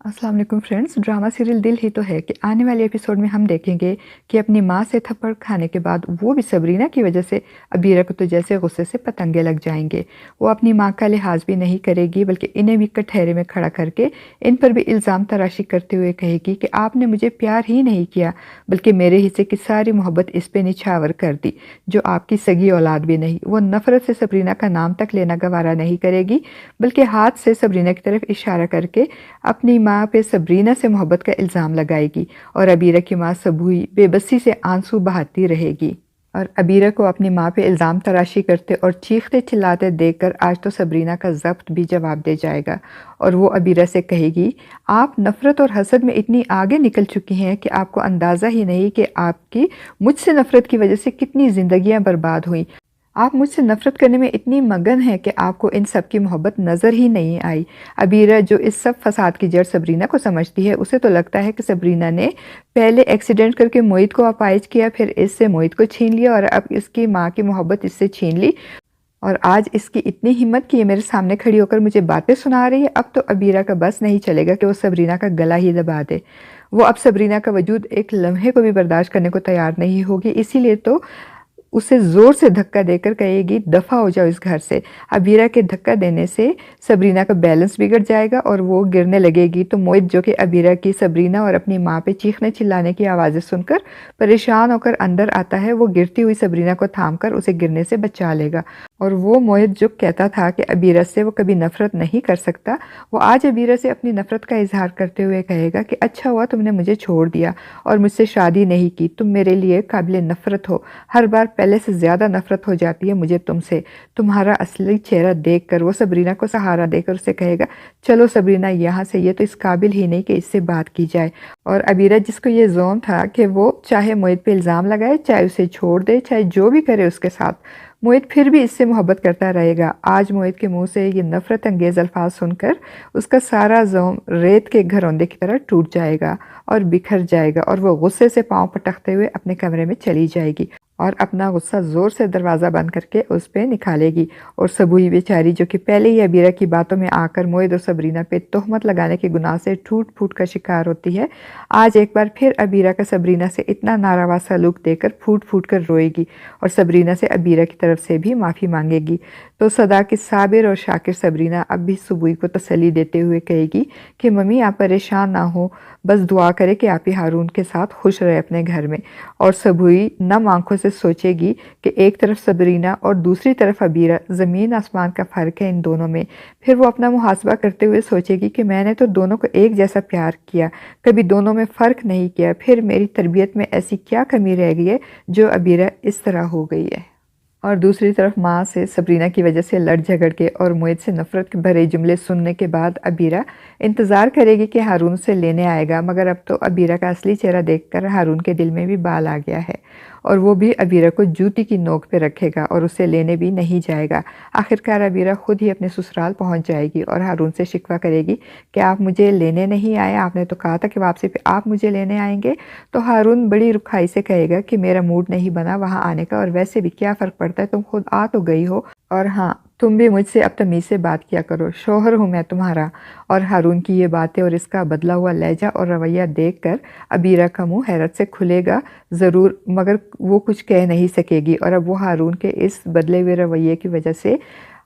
अस्सलाम वालेकुम friends. Drama serial दिल ही तो है कि आने वाले एपिसोड में हम देखेंगे कि अपनी माँ से थप्पड़ खाने के बाद वो भी सबरीना की वजह से अबीरा को तो जैसे गुस्से से पतंगे लग जाएंगे। वो अपनी माँ का लिहाज भी नहीं करेगी बल्कि इन्हें भी कटहरे में खड़ा करके इन पर भी इल्ज़ाम तराशी करते हुए कहेगी कि आपने मुझे प्यार ही नहीं किया बल्कि मेरे हिस्से की सारी मोहब्बत इस पे निछावर कर दी, जो आपकी सगी औलाद भी नहीं। वो नफ़रत से सबरीना का नाम तक लेना गवारा नहीं करेगी बल्कि हाथ से सबरीना की तरफ इशारा करके अपनी माँ पे सबरीना से मोहब्बत का इल्ज़ाम लगाएगी और अबीरा की माँ सबूई बेबसी से आंसू बहाती रहेगी। और अबीरा को अपनी माँ पे इल्ज़ाम तराशी करते और चीखते चिल्लाते देखकर आज तो सबरीना का ज़ब्त भी जवाब दे जाएगा और वो अबीरा से कहेगी, आप नफ़रत और हसद में इतनी आगे निकल चुकी हैं कि आपको अंदाज़ा ही नहीं कि आपकी मुझसे नफ़रत की वजह से कितनी ज़िंदगियाँ बर्बाद हुई। आप मुझसे नफ़रत करने में इतनी मगन हैं कि आपको इन सब की मोहब्बत नज़र ही नहीं आई। अबीरा जो इस सब फसाद की जड़ सबरीना को समझती है, उसे तो लगता है कि सबरीना ने पहले एक्सीडेंट करके मोहित को अपाहिज किया, फिर इससे मोहित को छीन लिया और अब इसकी माँ की मोहब्बत इससे छीन ली और आज इसकी इतनी हिम्मत कि ये मेरे सामने खड़ी होकर मुझे बातें सुना रही है। अब तो अबीरा का बस नहीं चलेगा कि वो सबरीना का गला ही दबा दे। वो अब सबरीना का वजूद एक लम्हे को भी बर्दाश्त करने को तैयार नहीं होगी, इसीलिए तो उसे ज़ोर से धक्का देकर कहेगी, दफ़ा हो जाओ इस घर से। अबीरा के धक्का देने से सबरीना का बैलेंस बिगड़ जाएगा और वो गिरने लगेगी। तो मोहित, जो कि अबीरा की, सबरीना और अपनी माँ पे चीखने चिल्लाने की आवाज़ें सुनकर परेशान होकर अंदर आता है। वो गिरती हुई सबरीना को थामकर उसे गिरने से बचा लेगा। और वो मोहित जो कहता था कि अबीरा से वो कभी नफ़रत नहीं कर सकता, वो आज अबीरा से अपनी नफ़रत का इजहार करते हुए कहेगा कि अच्छा हुआ तुमने मुझे छोड़ दिया और मुझसे शादी नहीं की। तुम मेरे लिए काबिल नफ़रत हो। हर बार पहले से ज़्यादा नफ़रत हो जाती है मुझे तुमसे। तुम्हारा असली चेहरा देखकर वो सबरीना को सहारा देकर उसे कहेगा, चलो सबरीना यहाँ से, ये तो इस काबिल ही नहीं कि इससे बात की जाए। और अबीरा, जिसको ये ज़ोन था कि वो चाहे मोहित पे इल्ज़ाम लगाए, चाहे उसे छोड़ दे, चाहे जो भी करे उसके साथ, मोहित फिर भी इससे मोहब्बत करता रहेगा। आज मोहित के मुंह से ये नफ़रत अंगेज़ अल्फाज सुनकर उसका सारा ज़ोम रेत के घरौंदे की तरह टूट जाएगा और बिखर जाएगा और वो गुस्से से पाँव पटकते हुए अपने कमरे में चली जाएगी और अपना गुस्सा ज़ोर से दरवाज़ा बंद करके उस पे निकालेगी। और सबूई बेचारी, जो कि पहले ही अबीरा की बातों में आकर मोहित और सबरीना पे तोहमत लगाने के गुनाह से टूट फूट का शिकार होती है, आज एक बार फिर अबीरा का सबरीना से इतना नारावा सलूक देकर फूट फूट कर रोएगी और सबरीना से अबीरा की तरफ से भी माफ़ी मांगेगी। तो सदा की साबिर और शाकिर सबरीना अब भी सबूई को तसल्ली देते हुए कहेगी कि मम्मी, आप परेशान ना हो, बस दुआ करें कि आप ही हारून के साथ खुश रहे अपने घर में। और सबूई नम आंखों से सोचेगी कि एक तरफ सबरीना और दूसरी तरफ अबीरा, ज़मीन आसमान का फ़र्क है इन दोनों में। फिर वो अपना मुहासबा करते हुए सोचेगी कि मैंने तो दोनों को एक जैसा प्यार किया, कभी दोनों में फ़र्क नहीं किया, फिर मेरी तरबियत में ऐसी क्या कमी रह गई है जो अबीरा इस तरह हो गई है। और दूसरी तरफ माँ से सबरीना की वजह से लड़ झगड़ के और मोहित से नफ़रत के भरे जुमले सुनने के बाद अबीरा इंतज़ार करेगी कि हारून से लेने आएगा, मगर अब तो अबीरा का असली चेहरा देखकर हारून के दिल में भी बाल आ गया है और वो भी अबीरा को जूती की नोक पे रखेगा और उसे लेने भी नहीं जाएगा। आखिरकार अबीरा खुद ही अपने ससुराल पहुंच जाएगी और हारून से शिकवा करेगी कि आप मुझे लेने नहीं आए, आपने तो कहा था कि वापसी पे आप मुझे लेने आएंगे। तो हारून बड़ी रुखाई से कहेगा कि मेरा मूड नहीं बना वहाँ आने का, और वैसे भी क्या फ़र्क पड़ता है, तुम खुद आ तो गई हो, और हाँ, तुम भी मुझसे अब तमीज़ से बात किया करो, शौहर हूँ मैं तुम्हारा। और हारून की ये बातें और इसका बदला हुआ लहजा और रवैया देखकर अबीरा का मुंह हैरत से खुलेगा ज़रूर, मगर वो कुछ कह नहीं सकेगी। और अब वो हारून के इस बदले हुए रवैये की वजह से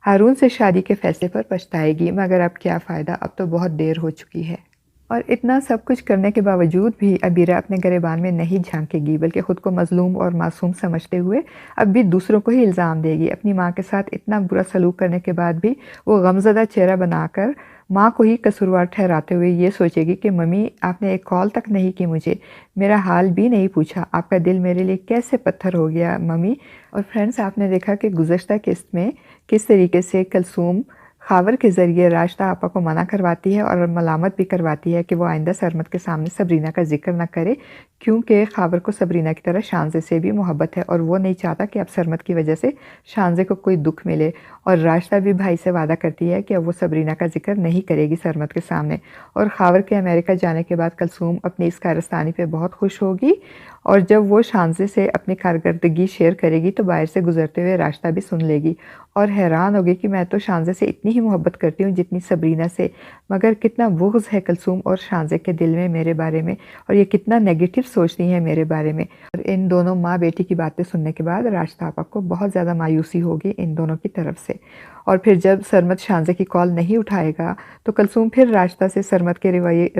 हारून से शादी के फ़ैसले पर पछताएगी, मगर अब क्या फ़ायदा, अब तो बहुत देर हो चुकी है। और इतना सब कुछ करने के बावजूद भी अबीरा अपने गिरेबान में नहीं झांकेगी, बल्कि ख़ुद को मज़लूम और मासूम समझते हुए अब भी दूसरों को ही इल्ज़ाम देगी। अपनी माँ के साथ इतना बुरा सलूक करने के बाद भी वो गमज़दा चेहरा बनाकर माँ को ही कसूरवार ठहराते हुए ये सोचेगी कि मम्मी, आपने एक कॉल तक नहीं की मुझे, मेरा हाल भी नहीं पूछा, आपका दिल मेरे लिए कैसे पत्थर हो गया मम्मी। और फ्रेंड्स, आपने देखा कि गुज़श्ता किस्त में किस तरीके से कलसूम खावर के ज़रिए राशिदा आपा को मना करवाती है और मलामत भी करवाती है कि वो आइंदा सरमद के सामने सबरीना का जिक्र न करे, کیونکہ خاور کو سبرینہ کی طرح شانزے سے بھی محبت ہے اور وہ نہیں چاہتا کہ اب سرمد کی وجہ سے شانزے کو کوئی دکھ ملے، اور راشدہ بھی بھائی سے وعدہ کرتی ہے کہ اب وہ سبرینہ کا ذکر نہیں کرے گی سرمد کے سامنے، اور خاور کے امریکہ جانے کے بعد کلثوم اپنی اس کارستانی پہ بہت خوش ہوگی، اور جب وہ شانزے سے اپنی کارکردگی شیئر کرے گی تو باہر سے گزرتے ہوئے راشدہ بھی سن لے گی اور حیران ہوگی کہ میں تو شانزے سے اتنی ہی محبت کرتی ہوں جتنی سبرینہ سے، مگر کتنا بغض ہے کلثوم اور شانزے کے دل میں میرے بارے میں، اور یہ کتنا نیگیٹو سوچتی ہیں میرے بارے میں۔ اور ان دونوں ماں بیٹی کی باتیں سننے کے بعد راشدہ آپا کو بہت زیادہ مایوسی ہوگی ان دونوں کی طرف سے، اور پھر جب سرمد شانزے کی کال نہیں اٹھائے گا تو کلثوم پھر راشدہ سے سرمد کے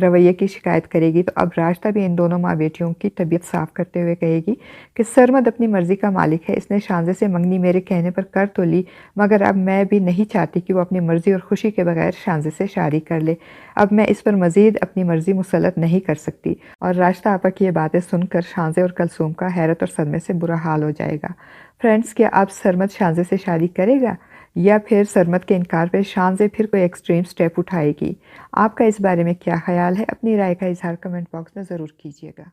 رویے کی شکایت کرے گی، تو اب راشدہ بھی ان دونوں ماں بیٹیوں کی طبیعت صاف کرتے ہوئے کہے گی کہ سرمد اپنی مرضی کا مالک ہے، اس نے شانزے سے منگنی میرے کہنے پر کر تو لی، مگر اب میں بھی نہیں چاہتی کہ وہ اپنی مرضی اور خوشی کے بغیر شانزے سے شادی کر لے، اب میں اس پر مزید اپنی مرضی مسلط نہیں کر سکتی۔ اور راشدہ آپا کی یہ باتیں سن کر شانزے اور کلثوم کا حیرت اور صدمے سے برا حال ہو جائے گا۔ فرینڈز، کیا اب سرمد شانزے سے شادی کرے گا یا پھر سرمد کے انکار پہ شانزے پھر کوئی ایکسٹریم سٹیپ اٹھائے گی؟ آپ کا اس بارے میں کیا خیال ہے؟ اپنی رائے کا اظہار کمنٹ باکس میں ضرور کیجیے گا۔